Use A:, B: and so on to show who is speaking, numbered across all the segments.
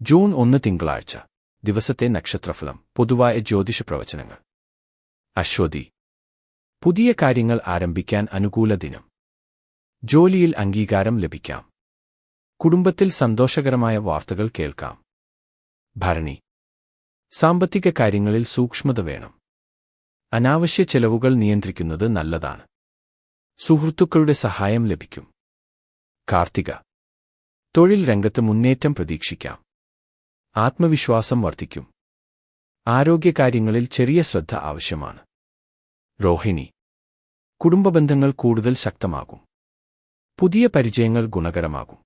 A: June 1 തിങ്കളാഴ്ച. ദിവസത്തെ നക്ഷത്രഫലം. പൊതുവായ ജ്യോതിഷ പ്രവചനങ്ങൾ. അശ്വതി. പുതിയ കാര്യങ്ങൾ ആരംഭിക്കാൻ അനുകൂല ദിനം. ജോലിയിൽ അംഗീകാരം ലഭിക്കാം. കുടുംബത്തിൽ സന്തോഷകരമായ വാർത്തകൾ കേൾക്കാം. ഭരണി. സാമ്പത്തിക കാര്യങ്ങളിൽ സൂക്ഷ്മത വേണം. അനാവശ്യ ചെലവുകൾ നിയന്ത്രിക്കുന്നത് നല്ലതാണ്. സുഹൃത്തുക്കളുടെ സഹായം ലഭിക്കും. കാർത്തിക. തൊഴിൽ രംഗത്ത് മുന്നേറ്റം പ്രതീക്ഷിക്കാം. ആത്മവിശ്വാസം വർദ്ധിക്കും. ആരോഗ്യകാര്യങ്ങളിൽ ചെറിയ ശ്രദ്ധ ആവശ്യമാണ്. രോഹിണി. കുടുംബബന്ധങ്ങൾ കൂടുതൽ ശക്തമാകും. പുതിയ പരിചയങ്ങൾ ഗുണകരമാകും.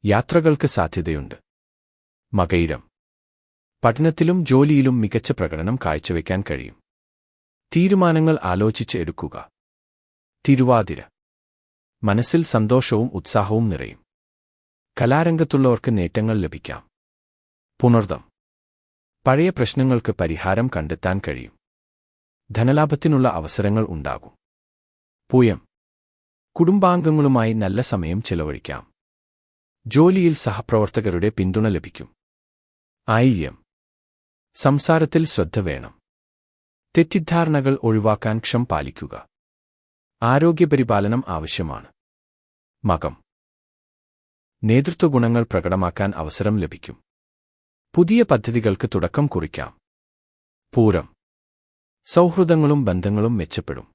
A: യാത്രകൾക്ക് സാധ്യതയുണ്ട്. മകയിരം. പഠനത്തിലും ജോലിയിലും മികച്ച പ്രകടനം കാഴ്ചവെക്കാൻ കഴിയും. തീരുമാനങ്ങൾ ആലോചിച്ച് എടുക്കുക. തിരുവാതിര. മനസ്സിൽ സന്തോഷവും ഉത്സാഹവും നിറയും. കലാരംഗത്തുള്ളവർക്ക് നേട്ടങ്ങൾ ലഭിക്കാം. പുണർദം. പഴയ പ്രശ്നങ്ങൾക്ക് പരിഹാരം കണ്ടെത്താൻ കഴിയും. ധനലാഭത്തിനുള്ള അവസരങ്ങൾ ഉണ്ടാകും. പൂയം. കുടുംബാംഗങ്ങളുമായി നല്ല സമയം ചെലവഴിക്കാം. ജോലിയിൽ സഹപ്രവർത്തകരുടെ പിന്തുണ ലഭിക്കും. ആയില്യം. സംസാരത്തിൽ ശ്രദ്ധ വേണം. തെറ്റിദ്ധാരണകൾ ഒഴിവാക്കാൻ ക്ഷമ പാലിക്കുക. ആരോഗ്യപരിപാലനം ആവശ്യമാണ്. മകം. നേതൃത്വഗുണങ്ങൾ പ്രകടമാക്കാൻ അവസരം ലഭിക്കും. പുതിയ പദ്ധതികൾക്ക് തുടക്കം കുറിക്കാം. പൂരം. സൗഹൃദങ്ങളും ബന്ധങ്ങളും മെച്ചപ്പെടും.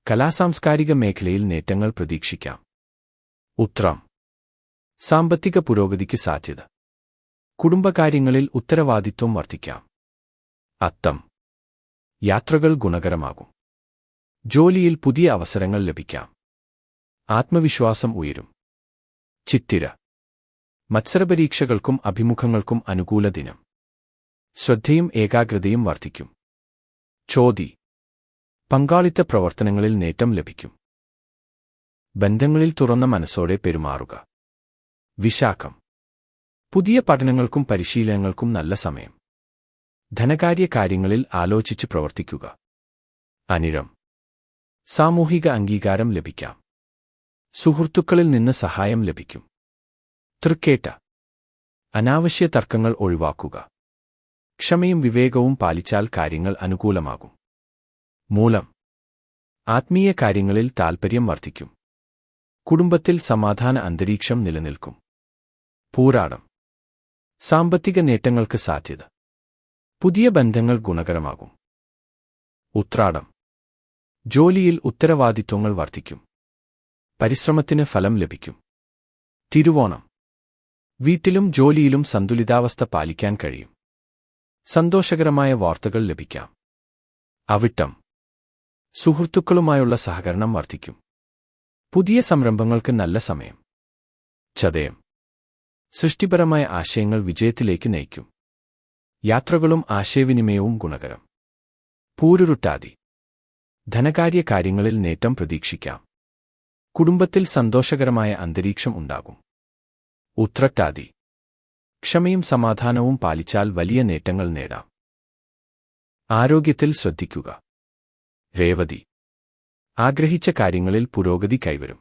A: കലാസാംസ്കാരിക മേഖലയിൽ നേട്ടങ്ങൾ പ്രതീക്ഷിക്കാം. ഉത്രം. സാമ്പത്തിക പുരോഗതിക്ക് സാധ്യത. കുടുംബകാര്യങ്ങളിൽ ഉത്തരവാദിത്വം വർദ്ധിക്കാം. അത്തം. യാത്രകൾ ഗുണകരമാകും. ജോലിയിൽ പുതിയ അവസരങ്ങൾ ലഭിക്കാം. ആത്മവിശ്വാസം ഉയരും. ചിത്തിര. മത്സരപരീക്ഷകൾക്കും അഭിമുഖങ്ങൾക്കും അനുകൂല ദിനം. ശ്രദ്ധയും ഏകാഗ്രതയും വർദ്ധിക്കും. ചോതി. പങ്കാളിത്ത പ്രവർത്തനങ്ങളിൽ നേട്ടം ലഭിക്കും. ബന്ധങ്ങളിൽ തുറന്ന മനസ്സോടെ പെരുമാറുക. വിശാഖം. പുതിയ പഠനങ്ങൾക്കും പരിശീലനങ്ങൾക്കും നല്ല സമയം. ധനകാര്യ കാര്യങ്ങളിൽ ആലോചിച്ച് പ്രവർത്തിക്കുക. അനിഴം. സാമൂഹിക അംഗീകാരം ലഭിക്കാം. സുഹൃത്തുക്കളിൽ നിന്ന് സഹായം ലഭിക്കും. തൃക്കേട്ട. അനാവശ്യ തർക്കങ്ങൾ ഒഴിവാക്കുക. ക്ഷമയും വിവേകവും പാലിച്ചാൽ കാര്യങ്ങൾ അനുകൂലമാകും. മൂലം. ആത്മീയ കാര്യങ്ങളിൽ താൽപര്യം വർദ്ധിക്കും. കുടുംബത്തിൽ സമാധാന അന്തരീക്ഷം നിലനിൽക്കും. പൂരാടം. സാമ്പത്തിക നേട്ടങ്ങൾക്ക് സാധ്യത. പുതിയ ബന്ധങ്ങൾ ഗുണകരമാകും. ഉത്രാടം. ജോലിയിൽ ഉത്തരവാദിത്വങ്ങൾ വർദ്ധിക്കും. പരിശ്രമത്തിന് ഫലം ലഭിക്കും. തിരുവോണം. വീട്ടിലും ജോലിയിലും സന്തുലിതാവസ്ഥ പാലിക്കാൻ കഴിയും. സന്തോഷകരമായ വാർത്തകൾ ലഭിക്കാം. അവിട്ടം. സുഹൃത്തുക്കളുമായുള്ള സഹകരണം വർദ്ധിക്കും. പുതിയ സംരംഭങ്ങൾക്ക് നല്ല സമയം. ചതയം. സൃഷ്ടിപരമായ ആശയങ്ങൾ വിജയത്തിലേക്ക് നയിക്കും. യാത്രകളും ആശയവിനിമയവും ഗുണകരം. പൂരുരുട്ടാതി. ധനകാര്യ കാര്യങ്ങളിൽ നേട്ടം പ്രതീക്ഷിക്കാം. കുടുംബത്തിൽ സന്തോഷകരമായ അന്തരീക്ഷം ഉണ്ടാകും. ഉത്രട്ടാതി. ക്ഷമയും സമാധാനവും പാലിച്ചാൽ വലിയ നേട്ടങ്ങൾ നേടാം. ആരോഗ്യത്തിൽ ശ്രദ്ധിക്കുക. രേവതി. ആഗ്രഹിച്ച കാര്യങ്ങളിൽ പുരോഗതി കൈവരും.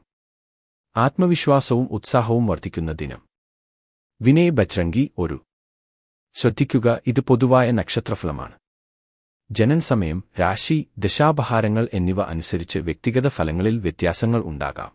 A: ആത്മവിശ്വാസവും ഉത്സാഹവും വർദ്ധിക്കുന്ന ദിനം. വിനയ് ബജ്രംഗി. ഒരു. ശ്രദ്ധിക്കുക, ഇത് പൊതുവായ നക്ഷത്രഫലമാണ്. ജനനസമയം, രാശി, ദശാപഹാരങ്ങൾ എന്നിവ അനുസരിച്ച് വ്യക്തിഗത ഫലങ്ങളിൽ വ്യത്യാസങ്ങൾ ഉണ്ടാകാം.